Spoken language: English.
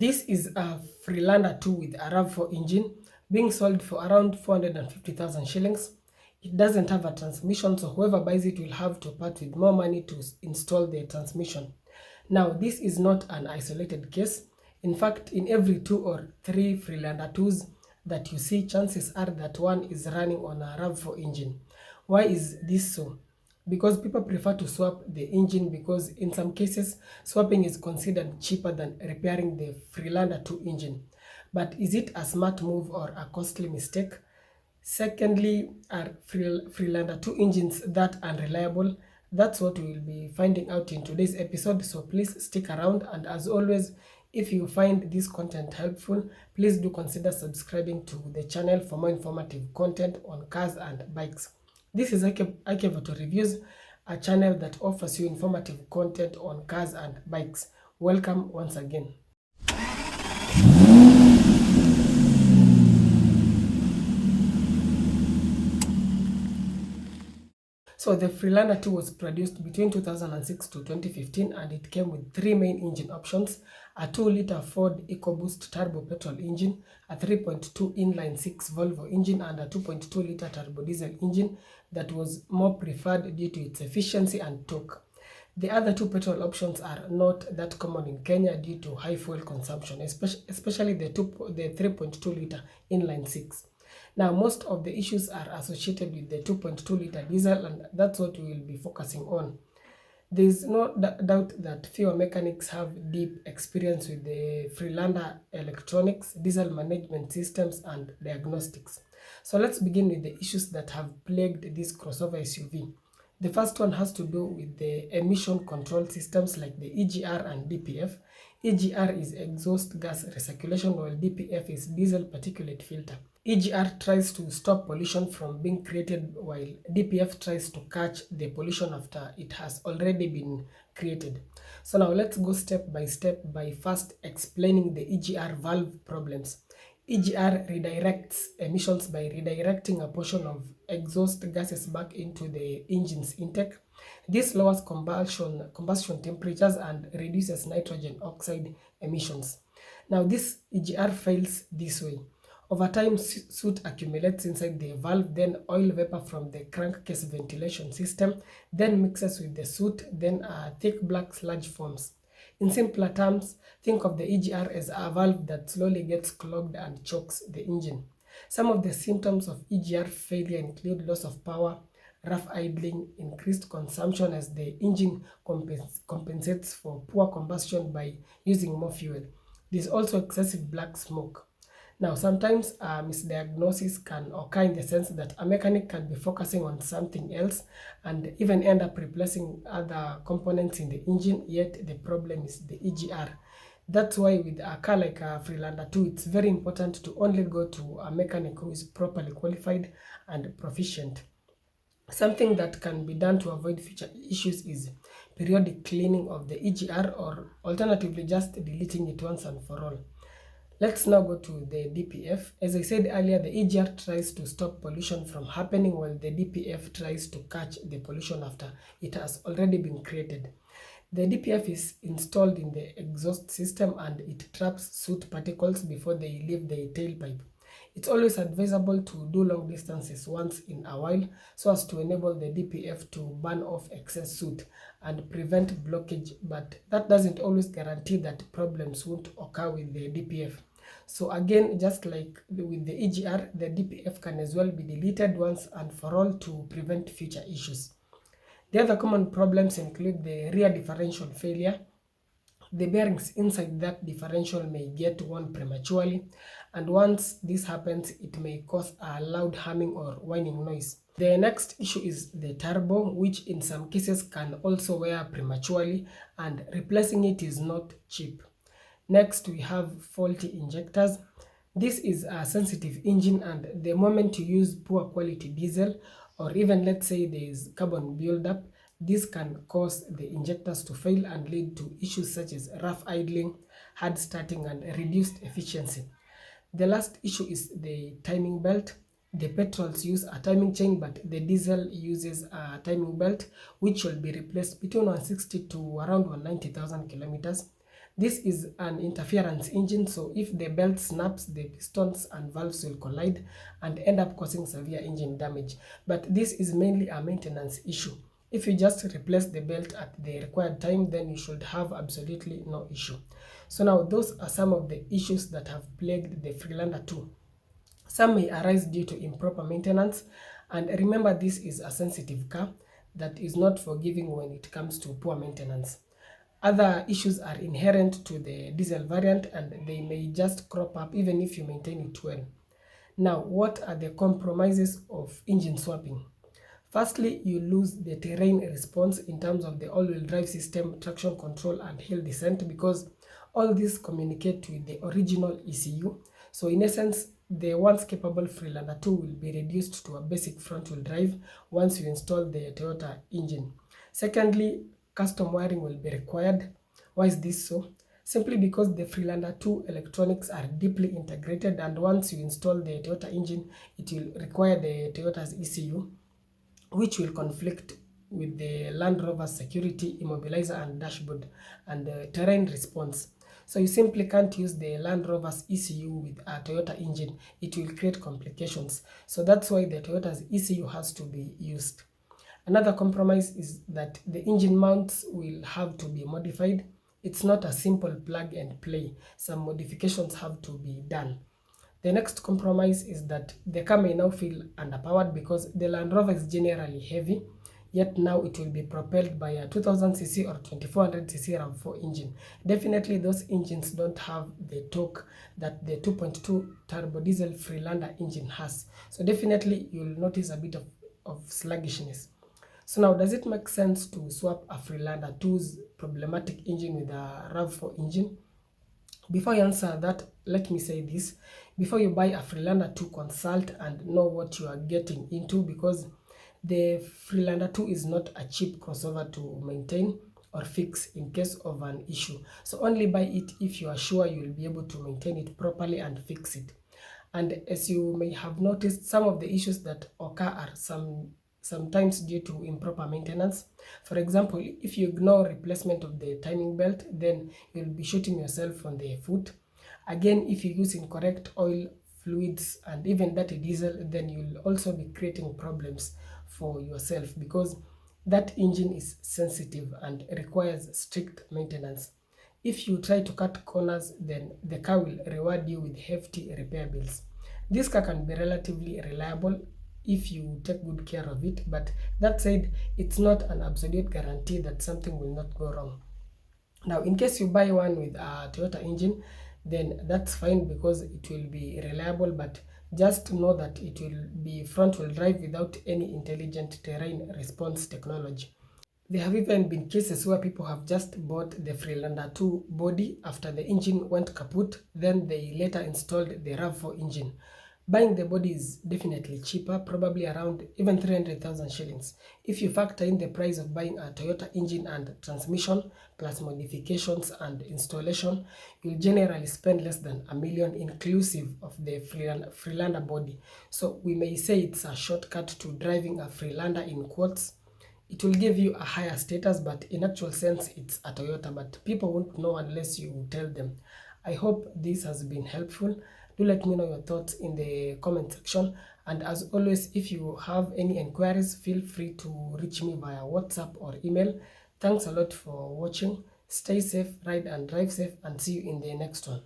This is a Freelander 2 with a RAV4 engine being sold for around 450,000 shillings. It doesn't have a transmission, so whoever buys it will have to part with more money to install the transmission. Now, this is not an isolated case. In fact, in every 2 or 3 Freelander 2s that you see, chances are that one is running on a RAV4 engine. Why is this so? Because people prefer to swap the engine because in some cases swapping is considered cheaper than repairing the Freelander 2 engine. But is it a smart move or a costly mistake? Secondly, are Freelander 2 engines that unreliable? That's what we will be finding out in today's episode, so please stick around. And as always, if you find this content helpful, please do consider subscribing to the channel for more informative content on cars and bikes. This is Ikevoto Reviews, a channel that offers you informative content on cars and bikes. Welcome once again. So the Freelander 2 was produced between 2006 to 2015 and it came with three main engine options: a 2-liter Ford EcoBoost turbo petrol engine, a 3.2 inline-6 Volvo engine, and a 2.2-liter turbo diesel engine that was more preferred due to its efficiency and torque. The other two petrol options are not that common in Kenya due to high fuel consumption, especially the 3.2-liter inline-6. Now, most of the issues are associated with the 2.2-liter diesel, and that's what we will be focusing on. There is no doubt that fewer mechanics have deep experience with the Freelander electronics, diesel management systems, and diagnostics. So let's begin with the issues that have plagued this crossover SUV. The first one has to do with the emission control systems like the EGR and DPF. EGR is exhaust gas recirculation, while DPF is diesel particulate filter. EGR tries to stop pollution from being created, while DPF tries to catch the pollution after it has already been created. So now let's go step by step by first explaining the EGR valve problems. EGR redirects emissions by redirecting a portion of exhaust gases back into the engine's intake. This lowers combustion temperatures and reduces nitrogen oxide emissions. Now, this EGR fails this way. Over time, soot accumulates inside the valve, then oil vapor from the crankcase ventilation system, then mixes with the soot, then a thick black sludge forms. In simpler terms, think of the EGR as a valve that slowly gets clogged and chokes the engine. Some of the symptoms of EGR failure include loss of power, rough idling, increased consumption as the engine compensates for poor combustion by using more fuel. There is also excessive black smoke. Now, sometimes a misdiagnosis can occur in the sense that a mechanic can be focusing on something else and even end up replacing other components in the engine, yet the problem is the EGR. That's why with a car like a Freelander 2, it's very important to only go to a mechanic who is properly qualified and proficient. Something that can be done to avoid future issues is periodic cleaning of the EGR, or alternatively just deleting it once and for all. Let's now go to the DPF. As I said earlier, the EGR tries to stop pollution from happening, while the DPF tries to catch the pollution after it has already been created. The DPF is installed in the exhaust system and it traps soot particles before they leave the tailpipe. It's always advisable to do long distances once in a while so as to enable the DPF to burn off excess soot and prevent blockage, but that doesn't always guarantee that problems won't occur with the DPF. So again, just like with the EGR, the DPF can as well be deleted once and for all to prevent future issues. The other common problems include the rear differential failure. The bearings inside that differential may get worn prematurely, and once this happens, it may cause a loud humming or whining noise. The next issue is the turbo, which in some cases can also wear prematurely, and replacing it is not cheap. Next, we have faulty injectors. This is a sensitive engine, and the moment you use poor quality diesel, or even let's say there is carbon buildup, this can cause the injectors to fail and lead to issues such as rough idling, hard starting, and reduced efficiency. The last issue is the timing belt. The petrols use a timing chain, but the diesel uses a timing belt, which will be replaced between 160 to around 190,000 kilometers. This is an interference engine, so if the belt snaps, the pistons and valves will collide and end up causing severe engine damage. But this is mainly a maintenance issue. If you just replace the belt at the required time, then you should have absolutely no issue. So now those are some of the issues that have plagued the Freelander 2. Some may arise due to improper maintenance, and remember this is a sensitive car that is not forgiving when it comes to poor maintenance. Other issues are inherent to the diesel variant and they may just crop up even if you maintain it well. Now, what are the compromises of engine swapping? Firstly, you lose the terrain response in terms of the all-wheel drive system, traction control, and hill descent because all these communicate with the original ECU. So in essence, the once capable Freelander 2 will be reduced to a basic front-wheel drive once you install the Toyota engine. Secondly, custom wiring will be required. Why is this so? Simply because the Freelander 2 electronics are deeply integrated, and once you install the Toyota engine, it will require the Toyota's ECU, which will conflict with the Land Rover's security, immobilizer and dashboard and terrain response. So you simply can't use the Land Rover's ECU with a Toyota engine. It will create complications. So that's why the Toyota's ECU has to be used. Another compromise is that the engine mounts will have to be modified. It's not a simple plug and play. Some modifications have to be done. The next compromise is that the car may now feel underpowered because the Land Rover is generally heavy, yet now it will be propelled by a 2000cc or 2400cc RAM4 engine. Definitely those engines don't have the torque that the 2.2 turbo diesel Freelander engine has. So definitely you'll notice a bit of sluggishness. So now, does it make sense to swap a Freelander 2's problematic engine with a RAV4 engine? Before you answer that, let me say this. Before you buy a Freelander 2, consult and know what you are getting into because the Freelander 2 is not a cheap crossover to maintain or fix in case of an issue. So only buy it if you are sure you will be able to maintain it properly and fix it. And as you may have noticed, some of the issues that occur are sometimes due to improper maintenance. For example, if you ignore replacement of the timing belt, then you'll be shooting yourself on the foot. Again, if you use incorrect oil, fluids, and even dirty diesel, then you'll also be creating problems for yourself because that engine is sensitive and requires strict maintenance. If you try to cut corners, then the car will reward you with hefty repair bills. This car can be relatively reliable if you take good care of it, but that said, it's not an absolute guarantee that something will not go wrong. Now, in case you buy one with a Toyota engine, then that's fine because it will be reliable, but just know that it will be front-wheel drive without any intelligent terrain response technology. There have even been cases where people have just bought the Freelander 2 body after the engine went kaput, then they later installed the RAV4 engine. Buying the body is definitely cheaper, probably around even 300,000 shillings. If you factor in the price of buying a Toyota engine and transmission, plus modifications and installation, you'll generally spend less than a million inclusive of the Freelander body. So we may say it's a shortcut to driving a Freelander in quotes. It will give you a higher status, but in actual sense, it's a Toyota, but people won't know unless you tell them. I hope this has been helpful. Do let me know your thoughts in the comment section. And as always, if you have any inquiries, feel free to reach me via WhatsApp or email. Thanks a lot for watching. Stay safe, ride and drive safe, and see you in the next one.